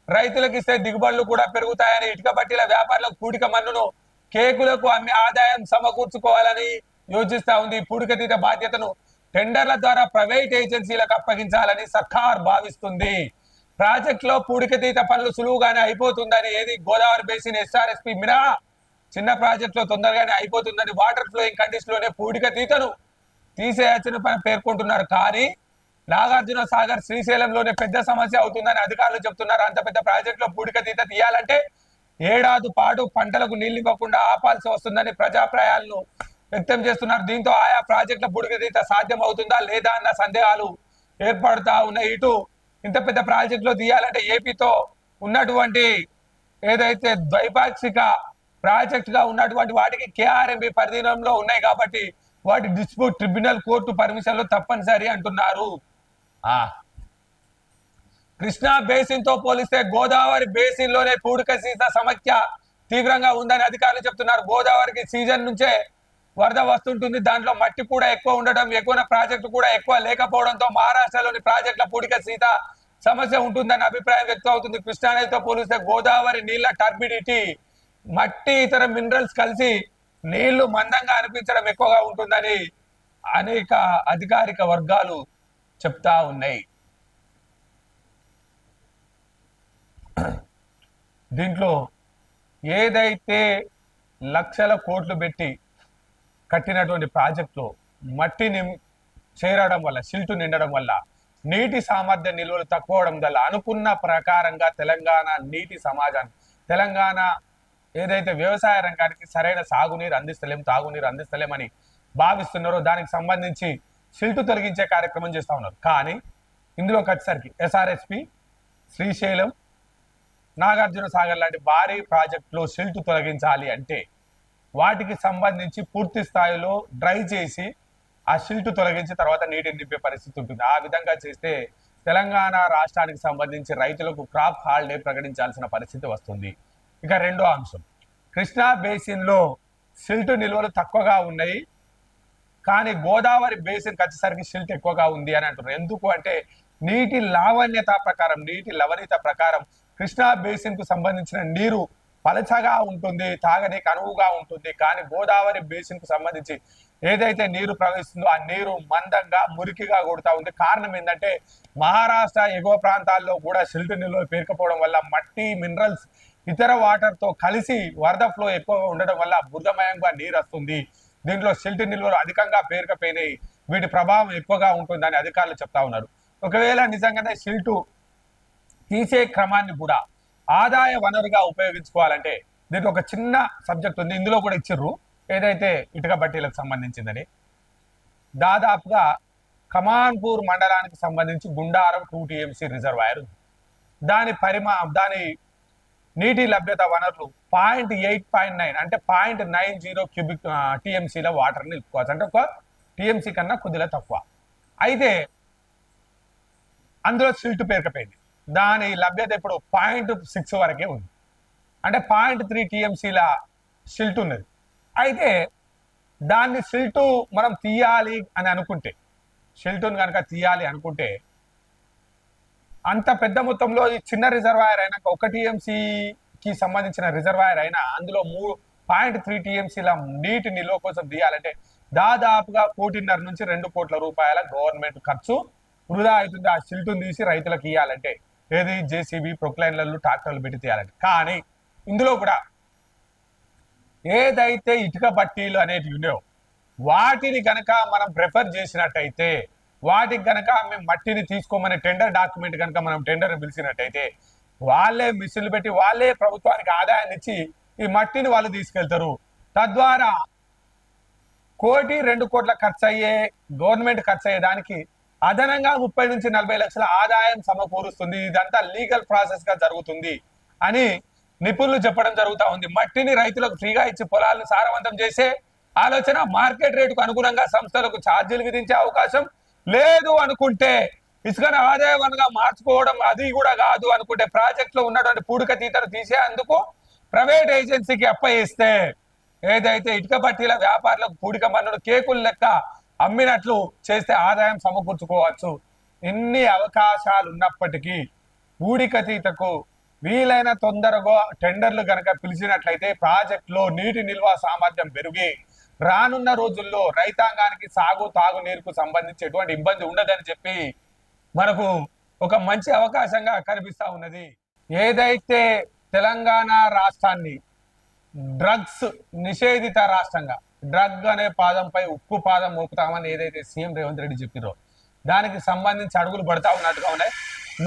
రైతులకు ఇస్తే దిగుబడులు కూడా పెరుగుతాయని, ఇటుక బట్టీల వ్యాపారులకు పూడిక మన్నును కేకులకు అమ్మి ఆదాయం సమకూర్చుకోవాలని యోచిస్తా ఉంది. పూడికతీత బాధ్యతను టెండర్ల ద్వారా ప్రైవేట్ ఏజెన్సీలకు అప్పగించాలని సర్కార్ భావిస్తుంది. ప్రాజెక్టులో పూడికతీత పనులు సులువుగానే అయిపోతుందని, ఏది గోదావరి బేసిన్ ఎస్ఆర్ఎస్పి మినహా చిన్న ప్రాజెక్టులో తొందరగానే అయిపోతుందని, వాటర్ ఫ్లోయింగ్ కండిషన్ లోనే పూడికతీతను తీసేయచ్చని పేర్కొంటున్నారు. కానీ నాగార్జున సాగర్, శ్రీశైలంలోనే పెద్ద సమస్య అవుతుందని అధికారులు చెబుతున్నారు. అంత పెద్ద ప్రాజెక్టులో పూడికతీత తీయాలంటే ఏడాది పాటు పంటలకు నీళ్లు ఇవ్వకుండా ఆపాల్సి వస్తుందని ప్రజాప్రాయాలను వ్యక్తం చేస్తున్నారు. దీంతో ఆయా ప్రాజెక్టుల పూడికతీత సాధ్యం అవుతుందా లేదా అన్న సందేహాలు ఏర్పడతా ఉన్నాయి. ఇటు ఇంత పెద్ద ప్రాజెక్టులో తీయాలంటే ఏపీతో ఉన్నటువంటి ఏదైతే ద్వైపాక్షిక ప్రాజెక్ట్ గా ఉన్నటువంటి వాటికి కేఆర్ఎంబి పరిధిలో ఉన్నాయి కాబట్టి వాటి డిస్ప్యూట్ ట్రిబ్యునల్ కోర్టు పర్మిషన్లు తప్పనిసరి అంటున్నారు. కృష్ణా బేసిన్ తో పోలిస్తే గోదావరి బేసిన్ లోనే పూడికతీత సమస్య తీవ్రంగా ఉందని అధికారులు చెప్తున్నారు. గోదావరికి సీజన్ నుంచే వరద వస్తుంటుంది. దాంట్లో మట్టి కూడా ఎక్కువ ఉండడం, ఎక్కువ ప్రాజెక్టు కూడా ఎక్కువ లేకపోవడంతో మహారాష్ట్రలోని ప్రాజెక్టుల పూడికతీత సమస్య ఉంటుందని అభిప్రాయం వ్యక్తం అవుతుంది. కృష్ణా నదితో పోలిస్తే గోదావరి నీళ్ల టర్బిడిటీ, మట్టి, ఇతర మినరల్స్ కలిసి నీళ్లు మందంగా అనిపించడం ఎక్కువగా ఉంటుందని అనేక అధికారిక వర్గాలు చెప్తా ఉన్నాయి. దీంట్లో ఏదైతే లక్షల కోట్లు పెట్టి కట్టినటువంటి ప్రాజెక్టులో మట్టిని చేరడం వల్ల, సిల్టు నిండడం వల్ల, నీటి సామర్థ్య నిల్వలు తక్కువ అవడం వల్ల అనుకున్న ప్రకారంగా తెలంగాణ నీటి సమాజాన్ని, తెలంగాణ ఏదైతే వ్యవసాయ రంగానికి సరైన సాగునీరు అందిస్తలేం, తాగునీరు అందిస్తలేమని భావిస్తున్నారో దానికి సంబంధించి సిల్టు తొలగించే కార్యక్రమం చేస్తూ ఉన్నారు. కానీ ఇందులోకి వచ్చేసరికి ఎస్ఆర్ఎస్పి, శ్రీశైలం, నాగార్జున సాగర్ లాంటి భారీ ప్రాజెక్టులో సిల్టు తొలగించాలి అంటే వాటికి సంబంధించి పూర్తి స్థాయిలో డ్రై చేసి ఆ సిల్టు తొలగించి తర్వాత నీటిని నింపే పరిస్థితి ఉంటుంది. ఆ విధంగా చేస్తే తెలంగాణ రాష్ట్రానికి సంబంధించి రైతులకు క్రాప్ హాలిడే ప్రకటించాల్సిన పరిస్థితి వస్తుంది. ఇక రెండో అంశం, కృష్ణా బేసిన్లో సిల్టు నిల్వలు తక్కువగా ఉన్నాయి, కానీ గోదావరి బేసిన్కి వచ్చేసరికి సిల్ట్ ఎక్కువగా ఉంది అని అంటున్నారు. ఎందుకు అంటే నీటి లావణ్యత ప్రకారం, నీటి లవణ్యత ప్రకారం కృష్ణా బేసిన్ కు సంబంధించిన నీరు పలచగా ఉంటుంది, తాగడానికి అనువుగా ఉంటుంది. కానీ గోదావరి బేసిన్ కు సంబంధించి ఏదైతే నీరు ప్రవహిస్తుందో ఆ నీరు మందంగా, మురికిగా కొడుతూ ఉంది. కారణం ఏంటంటే మహారాష్ట్ర ఎగువ ప్రాంతాల్లో కూడా సిల్ట్ నిల్వలు పేరుకపోవడం వల్ల మట్టి, మినరల్స్ ఇతర వాటర్ తో కలిసి వరద ఫ్లో ఎక్కువగా ఉండడం వల్ల బురదమయంగా నీరు వస్తుంది. దీంట్లో సిల్ట్ నిల్వలు అధికంగా పేరుకపోయినాయి, వీటి ప్రభావం ఎక్కువగా ఉంటుందని అధికారులు చెప్తా ఉన్నారు. ఒకవేళ నిజంగానే సిల్టు తీసే క్రమాన్ని కూడా ఆదాయ వనరుగా ఉపయోగించుకోవాలంటే దీంట్లో ఒక చిన్న సబ్జెక్ట్ ఉంది, ఇందులో కూడా ఇచ్చిర్రు, ఏదైతే ఇటుక బట్టీలకు సంబంధించిందని. దాదాపుగా కమాన్పూర్ మండలానికి సంబంధించి గుండారం 2 TMC రిజర్వాయర్ ఉంది. దాని నీటి లభ్యత వనరులు 0.8.9 అంటే 0.90 క్యూబిక్ TMCల వాటర్ నిలుపుకోవచ్చు. అంటే ఒక TMC కన్నా కొద్దిగా తక్కువ. అయితే అందులో సిల్ట్ పేరుకపోయింది. దాని లభ్యత ఇప్పుడు 0.6 వరకే ఉంది. అంటే 0.3 TMCల సిల్ట్ ఉన్నది. అయితే దాన్ని సిల్టు మనం తీయాలి అని అనుకుంటే, సిల్టును కనుక తీయాలి అనుకుంటే అంత పెద్ద మొత్తంలో ఈ చిన్న రిజర్వాయర్ అయినా, 1 TMCకి సంబంధించిన రిజర్వాయర్ అయినా అందులో 0.3 TMCల నీటి నిల్వ కోసం తీయాలంటే దాదాపుగా 1.5 నుంచి 2 కోట్ల రూపాయల గవర్నమెంట్ ఖర్చు వృధా అవుతుంది. ఆ సిల్టును తీసి రైతులకు ఇవ్వాలంటే, ఏది జేసీబీ, ప్రొక్లైన్లలో ట్రాక్టర్లు పెట్టి తీయాలంటే. కానీ ఇందులో కూడా ఏదైతే ఇటుక బట్టీలు అనేటివి ఉన్నాయో వాటిని కనుక మనం ప్రిఫర్ చేసినట్టయితే, వాటికి కనుక మేము మట్టిని తీసుకోమని టెండర్ డాక్యుమెంట్ కనుక మనం టెండర్ పిలిచినట్టయితే వాళ్ళే మిషన్లు పెట్టి వాళ్ళే ప్రభుత్వానికి ఆదాయాన్ని ఇచ్చి ఈ మట్టిని వాళ్ళు తీసుకెళ్తారు. తద్వారా 1-2 కోట్ల ఖర్చు అయ్యే గవర్నమెంట్ ఖర్చు అయ్యే దానికి అదనంగా 30 నుంచి 40 లక్షల ఆదాయం సమకూరుస్తుంది. ఇదంతా లీగల్ ప్రాసెస్ గా జరుగుతుంది అని నిపుణులు చెప్పడం జరుగుతూ ఉంది. మట్టిని రైతులకు ఫ్రీగా ఇచ్చి పొలాలను సారవంతం చేసే ఆలోచన, మార్కెట్ రేటుకు అనుగుణంగా సంస్థలకు ఛార్జీలు విధించే అవకాశం లేదు అనుకుంటే, ఇసుకను ఆదాయ వనరుగా మార్చుకోవడం అది కూడా కాదు అనుకుంటే, ప్రాజెక్ట్ లో ఉన్నటువంటి పూడిక తీతను తీసేందుకు ప్రైవేట్ ఏజెన్సీకి అప్పగిస్తే ఏదైతే ఇటుక బట్టీల వ్యాపారులకు పూడిక మన్నును కేకులు లెక్క అమ్మినట్లు చేస్తే ఆదాయం సమకూర్చుకోవచ్చు. ఇన్ని అవకాశాలు ఉన్నప్పటికీ పూడిక తీతకు వీలైన తొందరగా టెండర్లు కనుక పిలిచినట్లయితే ప్రాజెక్టులో నీటి నిల్వ సామర్థ్యం పెరిగి రానున్న రోజుల్లో రైతాంగానికి సాగు, తాగునీరుకు సంబంధించి ఎటువంటి ఇబ్బంది ఉండదని చెప్పి మనకు ఒక మంచి అవకాశంగా కనిపిస్తా ఉన్నది. ఏదైతే తెలంగాణ రాష్ట్రాన్ని డ్రగ్స్ నిషేధిత రాష్ట్రంగా, డ్రగ్ అనే పాదంపై ఉక్కు పాదం మోపుతామని ఏదైతే సీఎం రేవంత్ రెడ్డి చెప్పారో దానికి సంబంధించి అడుగులు పడతా ఉన్నట్టుగా ఉన్నాయి.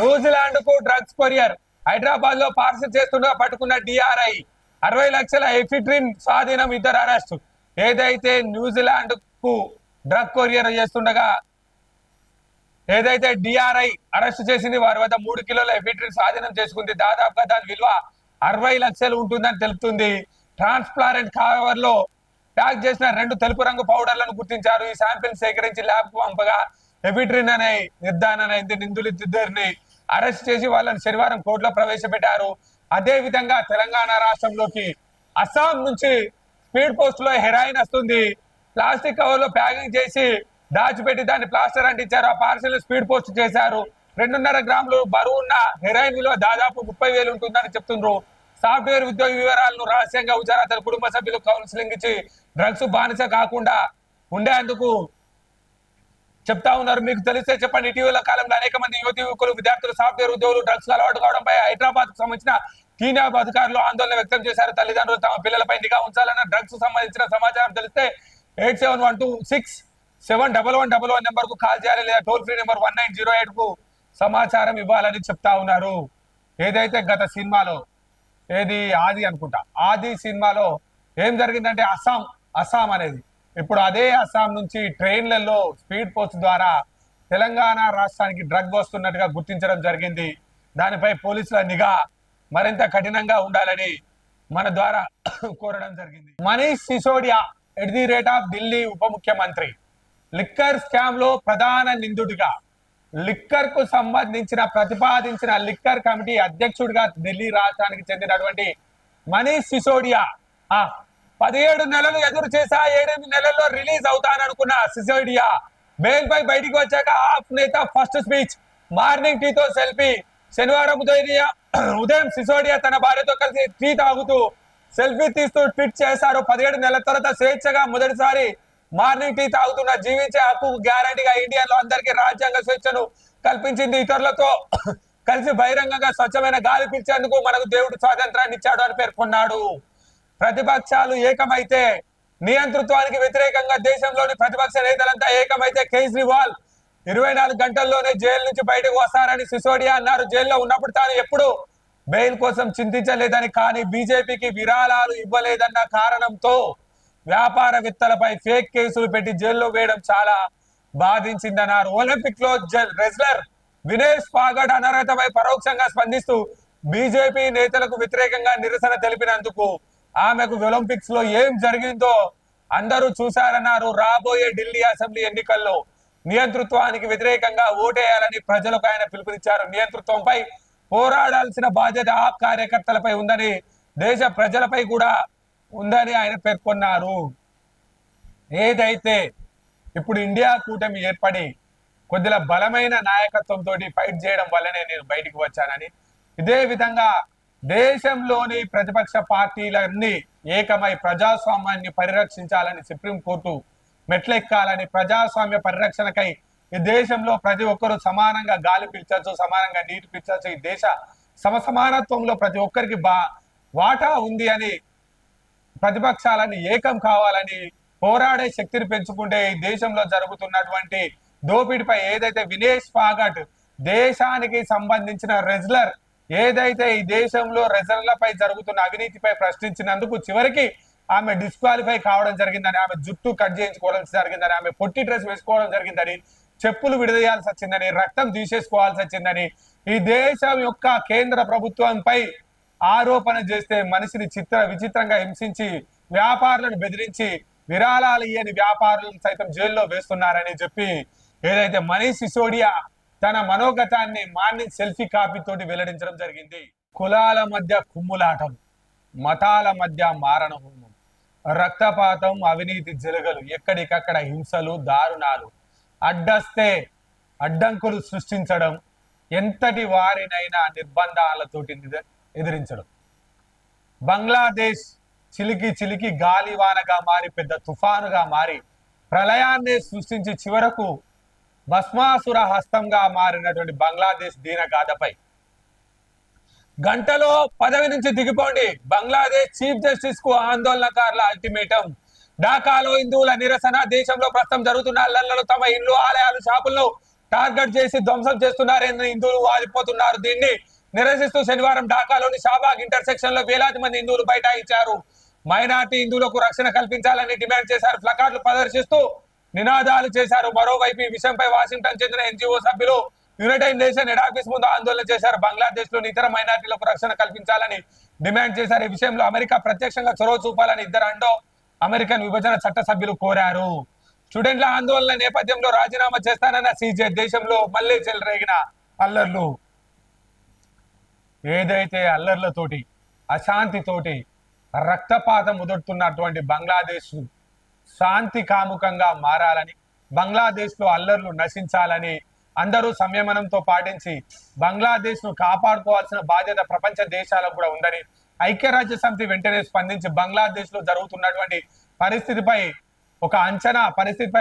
న్యూజిలాండ్ కు డ్రగ్స్ కొరియర్ హైదరాబాద్ లో పార్సల్ చేస్తుండగా పట్టుకున్న DRI 60 లక్షల ఎఫిడ్రిన్ స్వాధీనం, 2 అరెస్టు. ఏదైతే న్యూజిలాండ్ కు డ్రగ్ కొరియర్ చేస్తుండగా ఏదైతే DRI అరెస్ట్ చేసింది, వారి వద్ద 3 కిలోల ఎఫిడ్రిన్ స్వాధీనం చేసుకుంది. దాదాపుగా దాని విలువ 60 లక్షలు ఉంటుందని తెలుపుతుంది. ట్రాన్స్పారెంట్ కవర్ లో ప్యాక్ చేసిన 2 తెలుపు రంగు పౌడర్లను గుర్తించారు. ఈ శాంపిల్ సేకరించి ల్యాబ్ కు పంపగా ఎఫిడ్రిన్ అనే నిర్ధారణ అయింది. నిందితులిద్దరిని అరెస్ట్ చేసి వాళ్ళని శనివారం కోర్టులో ప్రవేశపెట్టారు. అదే విధంగా తెలంగాణ రాష్ట్రంలోకి అస్సాం నుంచి స్పీడ్ పోస్ట్ లో హెరాయిన్ వస్తుంది. ప్లాస్టిక్ కవర్ లో ప్యాకింగ్ చేసి దాచిపెట్టి దాన్ని ప్లాస్టర్ అంటించారు. ఆ పార్సల్ స్పీడ్ పోస్ట్ చేశారు. 2.5 గ్రాములు బరువు ఉన్న హెరాయిన్ విలువ దాదాపు 30,000 ఉంటుందని చెప్తున్నారు. సాఫ్ట్వేర్ ఉద్యోగి వివరాలను రహస్యంగా ఉంచారు. అతని కుటుంబ సభ్యులు కౌన్సిలింగ్ ఇచ్చి డ్రగ్స్ బానిస కాకుండా ఉండేందుకు చెప్తా ఉన్నారు. మీకు తెలిస్తే చెప్పండి. ఇటీవల కాలంలో అనేక మంది యువతి యువకులు, విద్యార్థులు, సాఫ్ట్వేర్ ఉద్యోగులు డ్రగ్స్ అలవాటు కావడంపై హైదరాబాద్ కు సంబంధించిన కీన్యాబ్ అధికారులు ఆందోళన వ్యక్తం చేశారు. తల్లిదండ్రులు తమ పిల్లలపై నిఘా ఉంచాలన్న డ్రగ్స్ సంబంధించిన సమాచారం తెలిస్తే 8712671111 నెంబర్ కు కాల్ చేయాలి, లేదా టోల్ ఫ్రీ నెంబర్ 1908 కు సమాచారం ఇవ్వాలని చెప్తా ఉన్నారు. ఏదైతే గత సినిమాలో ఏది ఆది అనుకుంటా, ఆది సినిమాలో ఏం జరిగిందంటే అస్సాం అనేది ఇప్పుడు అదే అస్సాం నుంచి ట్రైన్లలో స్పీడ్ పోస్ట్ ద్వారా తెలంగాణ రాష్ట్రానికి డ్రగ్ వస్తున్నట్టుగా గుర్తించడం జరిగింది. దానిపై పోలీసుల నిఘా మరింత కఠినంగా ఉండాలని మన ద్వారా కోరడం జరిగింది. మనీష్ సిసోడియా ఢిల్లీ ఉప ముఖ్యమంత్రి లిక్కర్ స్కామ్ లో ప్రధాన నిందితుడిగా, లిక్కర్ కు సంబంధించిన ప్రతిపాదించిన లిక్కర్ కమిటీ అధ్యక్షుడిగా ఢిల్లీ రాష్ట్రానికి చెందినటువంటి మనీష్ సిసోడియా 17 నెలలు ఎదురు చేశా, 7 నెలల్లో రిలీజ్ అవుతాననుకున్న సిసోడియా బెయిల్ పై బయటికి వచ్చాక ఆప్ నేత ఫస్ట్ స్పీచ్, మార్నింగ్ టీతో సెల్ఫీ. శనివారం ఉదయం సిసోడియా తన భార్యతో కలిసి టీ తాగుతూ సెల్ఫీ తీస్తూ ట్వీట్ చేశారు. 17 నెలల తర్వాత స్వేచ్ఛగా మొదటిసారి మార్నింగ్ టీ తాగుతున్న జీవించే హక్కు గ్యారంటీగా ఇండియాలో అందరికీ రాజ్యాంగ స్వేచ్ఛను కల్పించింది. ఇతరులతో కలిసి బహిరంగంగా స్వచ్ఛమైన గాలి పీల్చేందుకు మనకు దేవుడు స్వాతంత్రాన్ని ఇచ్చాడు అని పేర్కొన్నాడు. ప్రతిపక్షాలు ఏకమైతే, నియంతృత్వానికి వ్యతిరేకంగా దేశంలోని ప్రతిపక్ష నేతలంతా ఏకమైతే కేజ్రీవాల్ 24 గంటల్లోనే జైలు నుంచి బయటకు వస్తారని సిసోడియా అన్నారు. జైల్లో ఉన్నప్పుడు తాను ఎప్పుడు బెయిల్ కోసం చింతించలేదని, కానీ బీజేపీకి విరాళాలు ఇవ్వలేదన్న కారణంతో వ్యాపారవేత్తలపై ఫేక్ కేసులు పెట్టి జైల్లో వేయడం చాలా బాధించిందన్నారు. ఒలింపిక్ లో రెజ్లర్ వినేష్ ఫాగట్ అనర్హతపై పరోక్షంగా స్పందిస్తూ బీజేపీ నేతలకు వ్యతిరేకంగా నిరసన తెలిపినందుకు ఆమెకు ఒలింపిక్స్ లో ఏం జరిగిందో అందరూ చూశారన్నారు. రాబోయే ఢిల్లీ అసెంబ్లీ ఎన్నికల్లో నియంతృత్వానికి వ్యతిరేకంగా ఓటేయాలని ప్రజలకు ఆయన పిలుపునిచ్చారు. నియంతృత్వంపై పోరాడాల్సిన బాధ్యత ఆ కార్యకర్తలపై ఉందని, దేశ ప్రజలపై కూడా ఉందని ఆయన పేర్కొన్నారు. ఏదైతే ఇప్పుడు ఇండియా కూటమి ఏర్పడి కొద్దిగా బలమైన నాయకత్వంతో ఫైట్ చేయడం వల్లనే నేను బయటికి వచ్చానని, ఇదే విధంగా దేశంలోని ప్రతిపక్ష పార్టీలన్నీ ఏకమై ప్రజాస్వామ్యాన్ని పరిరక్షించాలని సుప్రీంకోర్టు మెట్లెక్కాలని, ప్రజాస్వామ్య పరిరక్షణకై ఈ దేశంలో ప్రతి ఒక్కరూ సమానంగా గాలి పీల్చచ్చు, సమానంగా నీటి పీల్చచ్చు, ఈ దేశ సమసమానత్వంలో ప్రతి ఒక్కరికి వాటా ఉంది అని ప్రతిపక్షాలని ఏకం కావాలని పోరాడే శక్తిని పెంచుకుంటే ఈ దేశంలో జరుగుతున్నటువంటి దోపిడిపై ఏదైతే వినేష్ ఫాగట్ దేశానికి సంబంధించిన రెజ్లర్ ఏదైతే ఈ దేశంలో రెజ్లర్లపై జరుగుతున్న అవినీతిపై ప్రశ్నించినందుకు చివరికి ఆమె డిస్క్వాలిఫై కావడం జరిగిందని, ఆమె జుట్టు కట్ చేయించుకోవడం జరిగిందని, ఆమె పొట్టి డ్రెస్ వేసుకోవడం జరిగిందని, చెప్పులు విడదీయాల్సి వచ్చిందని, రక్తం తీసేసుకోవాల్సి వచ్చిందని, ఈ దేశం యొక్క కేంద్ర ప్రభుత్వంపై ఆరోపణ చేస్తే మనిషిని విచిత్రంగా హింసించి వ్యాపారులను బెదిరించి విరాళాలు ఇయ్యని వ్యాపారులను సైతం జైల్లో వేస్తున్నారని చెప్పి ఏదైతే మనీష్ సిసోడియా తన మనోగతాన్ని మార్నింగ్ సెల్ఫీ కాపీ తోటి వెల్లడించడం జరిగింది. కులాల మధ్య కుమ్ములాటం, మతాల మధ్య మారణ హోమం, రక్తపాతం, అవినీతి జలగలు, ఎక్కడికక్కడ హింసలు, దారుణాలు, అడ్డంకులు సృష్టించడం, ఎంతటి వారినైనా నిర్బంధాలతోటి ఎదిరించడం. బంగ్లాదేశ్ చిలికి గాలివానగా మారి పెద్ద తుఫానుగా మారి ప్రళయాన్ని సృష్టించి చివరకు భస్మాసుర హస్తంగా మారినటువంటి బంగ్లాదేశ్ దీనగాథపై గంటలో పదవి నుంచి దిగిపోండి, బంగ్లాదేశ్ చీఫ్ జస్టిస్ కు ఆందోళనకారుల అల్టిమేటం. ఢాకాలో హిందువుల నిరసన, దేశంలో ప్రస్తుతం జరుగుతున్న అల్లర్లలో తమ ఇల్లు, ఆలయాలు, షాపులను టార్గెట్ చేసి ధ్వంసం చేస్తున్నారని హిందువులు వాదిపోతున్నారు. దీన్ని నిరసిస్తూ శనివారం ఢాకాలోని షాబాగ్ ఇంటర్సెక్షన్ లో వేలాది మంది హిందువులు బైఠాయించారు. మైనార్టీ హిందువులకు రక్షణ కల్పించాలని డిమాండ్ చేశారు. ప్లకార్డులు ప్రదర్శిస్తూ నినాదాలు చేశారు. మరోవైపు ఈ విషయంపై వాషింగ్టన్ చెందిన ఎన్జిఓ సభ్యులు యునైటెడ్ నేషన్ హెడ్ ఆఫీస్ ముందు ఆందోళన చేశారు. బంగ్లాదేశ్ లోని ఇతర మైనార్టీలకు రక్షణ కల్పించాలని డిమాండ్ చేశారు. ఈ విషయంలో అమెరికా ప్రత్యక్షంగా చొరవ చూపాలని ఇద్దరు అమెరికన్ విభజన చట్ట సభ్యులు కోరారు. స్టూడెంట్ల ఆందోళన నేపథ్యంలో రాజీనామా చేస్తానన్న సీజే, దేశంలో మళ్లీ చెలరేగిన అల్లర్లు, ఏదైతే అల్లర్లతోటి అశాంతితోటి రక్తపాతం ఉదురుతున్నటువంటి బంగ్లాదేశ్ శాంతి కాముకంగా మారాలని, బంగ్లాదేశ్ లో అల్లర్లు నశించాలని అందరూ సంయమనంతో పాటించి బంగ్లాదేశ్ ను కాపాడుకోవాల్సిన బాధ్యత ప్రపంచ దేశాలకు కూడా ఉందని ఐక్యరాజ్య సమితి వెంటనే స్పందించి బంగ్లాదేశ్ లో జరుగుతున్నటువంటి పరిస్థితిపై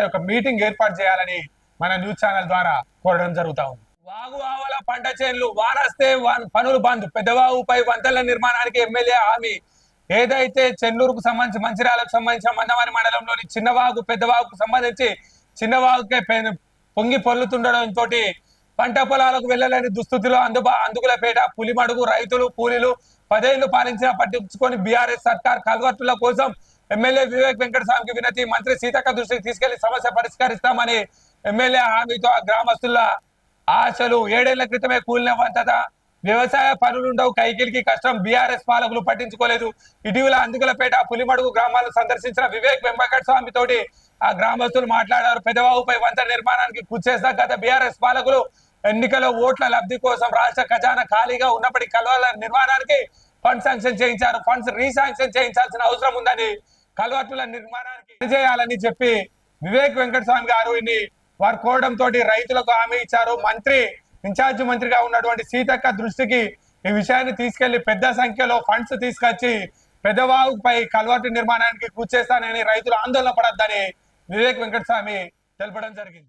ఒక మీటింగ్ ఏర్పాటు చేయాలని మన న్యూస్ ఛానల్ ద్వారా కోరడం జరుగుతా ఉంది. వాగు ఆవల పంట చేనులు, వానస్తే పనులు బంద్, పెద్దవాగుపై వంతెనల నిర్మాణానికి ఎమ్మెల్యే హామీ. ఏదైతే చెన్నూరుకు సంబంధించి మంచిర్యాలకు సంబంధించిన మందమారి మండలంలోని చిన్నవాగు పెద్దవాగుకు సంబంధించి చిన్నవాగుకే పొంగి పొర్లుతుండడంతో పంట పొలాలకు వెళ్ళలేని దుస్థితిలో అందుకులపేట పులిమడుగు రైతులు కూలీలు 10 ఏళ్లు పాలించిన పట్టించుకొని బీఆర్ఎస్ సర్కార్ కల్వర్టుల కోసం ఎమ్మెల్యే వివేక్ వెంకటస్వామికి వినతి మంత్రి సీతక్క దృష్టికి తీసుకెళ్లి సమస్య పరిష్కరిస్తామని ఎమ్మెల్యే హామీతో ఆ గ్రామస్తుల ఆశలు 7 ఏళ్ల క్రితమే కూలిన వంతత వ్యవసాయ పనులుండవు కైకిలికి కష్టం బీఆర్ఎస్ పాలకులు పట్టించుకోలేదు ఇటీవల అందుకులపేట పులిమడుగు గ్రామాలను సందర్శించిన వివేక్ వెంకటస్వామి తోటి ఆ గ్రామస్తులు మాట్లాడారు పెదవాగుపై వంతెన నిర్మాణానికి కూర్చేస్తా గత బీఆర్ఎస్ పాలకులు ఎన్నికల ఓట్ల లబ్ధి కోసం రాష్ట్ర ఖజానా ఖాళీగా ఉన్నప్పటికీ కల్వర్ల నిర్మాణానికి ఫండ్ శాంక్షన్ చేయించారు ఫండ్స్ రీశాంక్షన్ చేయించాల్సిన అవసరం ఉందని కల్వర్టుల నిర్మాణానికి చేయాలని చెప్పి వివేక్ వెంకటస్వామి గారు వారు కోరడంతో రైతులకు హామీ ఇచ్చారు మంత్రి ఇన్ఛార్జి మంత్రిగా ఉన్నటువంటి సీతక్క దృష్టికి ఈ విషయాన్ని తీసుకెళ్లి పెద్ద సంఖ్యలో ఫండ్స్ తీసుకొచ్చి పెదవాగుపై కల్వర్టు నిర్మాణానికి కూర్చేస్తానని రైతులు ఆందోళన పడొద్దని వివేక్ వెంకటస్వామి తెలపడం జరిగింది